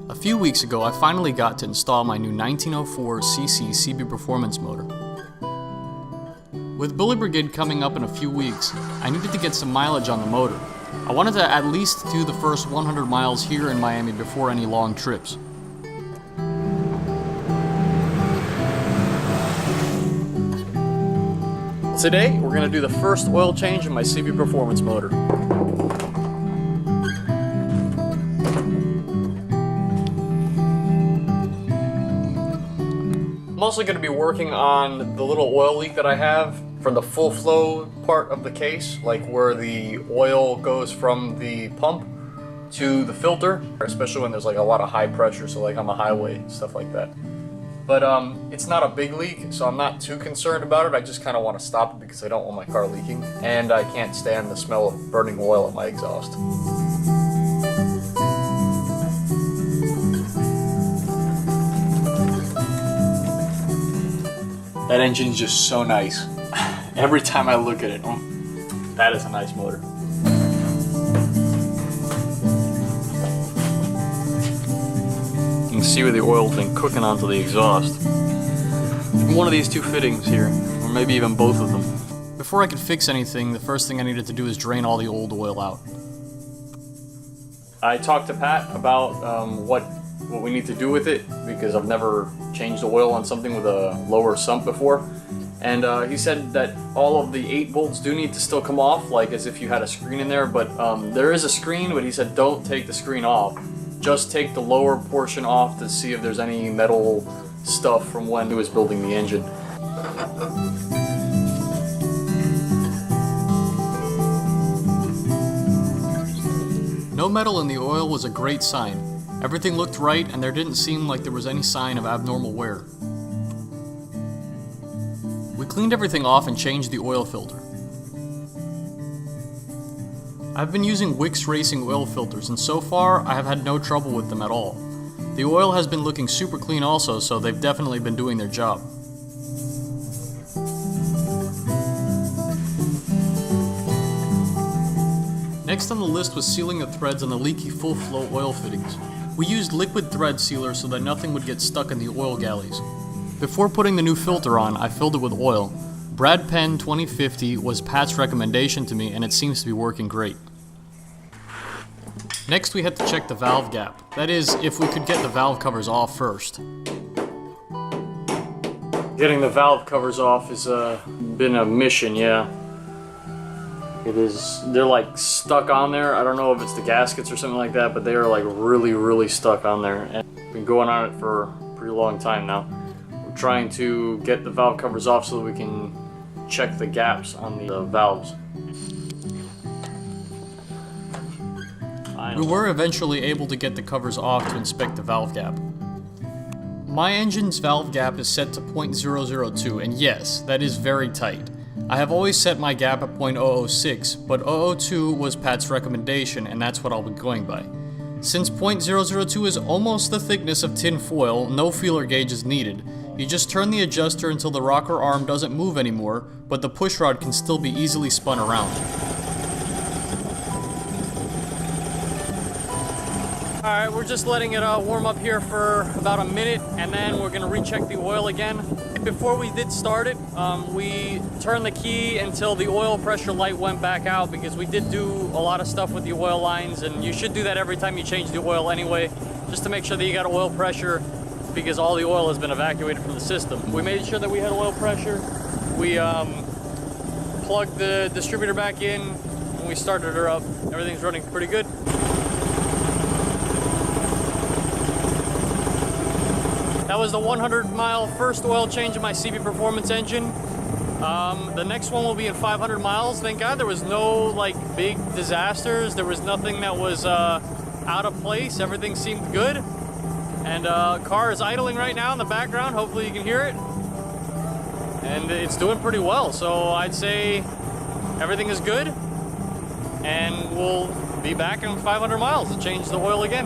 A few weeks ago, I finally got to install my new 1904cc CB Performance motor. With Bully Brigade coming up in a few weeks, I needed to get some mileage on the motor. I wanted to at least do the first 100 miles here in Miami before any long trips. Today, we're going to do the first oil change in my CB Performance motor. I'm also going to be working on the little oil leak that I have from the full flow part of the case, like where the oil goes from the pump to the filter, especially when there's like a lot of high pressure, so like on the highway, stuff like that. But it's not a big leak, so I'm not too concerned about it. I just kind of want to stop it because I don't want my car leaking, and I can't stand the smell of burning oil at my exhaust. That engine's just so nice. Every time I look at it, that is a nice motor. You can see where the oil's been cooking onto the exhaust. One of these two fittings here, or maybe even both of them. Before I could fix anything, the first thing I needed to do is drain all the old oil out. I talked to Pat about what we need to do with it, because I've never changed the oil on something with a lower sump before. And he said that all of the 8 bolts do need to still come off, like as if you had a screen in there, but there is a screen, but he said don't take the screen off. Just take the lower portion off to see if there's any metal stuff from when he was building the engine. No metal in the oil was a great sign. Everything looked right, and there didn't seem like there was any sign of abnormal wear. We cleaned everything off and changed the oil filter. I've been using Wix Racing oil filters, and so far I have had no trouble with them at all. The oil has been looking super clean also, so they've definitely been doing their job. Next on the list was sealing the threads on the leaky full flow oil fittings. We used liquid thread sealer so that nothing would get stuck in the oil galleys. Before putting the new filter on, I filled it with oil. Brad Penn 2050 was Pat's recommendation to me, and it seems to be working great. Next we had to check the valve gap. That is, if we could get the valve covers off first. Getting the valve covers off has been a mission, yeah. They're like stuck on there. I don't know if it's the gaskets or something like that, but they are like really stuck on there. And I've been going on it for a pretty long time now. We're trying to get the valve covers off so that we can check the gaps on the valves. We were eventually able to get the covers off to inspect the valve gap. My engine's valve gap is set to .002, and yes, that is very tight. I have always set my gap at .006, but 002 was Pat's recommendation, and that's what I'll be going by. Since .002 is almost the thickness of tin foil, no feeler gauge is needed. You just turn the adjuster until the rocker arm doesn't move anymore, but the pushrod can still be easily spun around. Alright, we're just letting it warm up here for about a minute, and then we're going to recheck the oil again. Before we did start it, we turned the key until the oil pressure light went back out, because we did do a lot of stuff with the oil lines, and you should do that every time you change the oil anyway, just to make sure that you got oil pressure, because all the oil has been evacuated from the system. We made sure that we had oil pressure. We plugged the distributor back in, and we started her up. Everything's running pretty good. That was the 100-mile first oil change of my CB Performance engine. The next one will be in 500 miles. Thank God there was no like big disasters. There was nothing that was out of place. Everything seemed good. And car is idling right now in the background. Hopefully you can hear it. And it's doing pretty well. So I'd say everything is good. And we'll be back in 500 miles to change the oil again.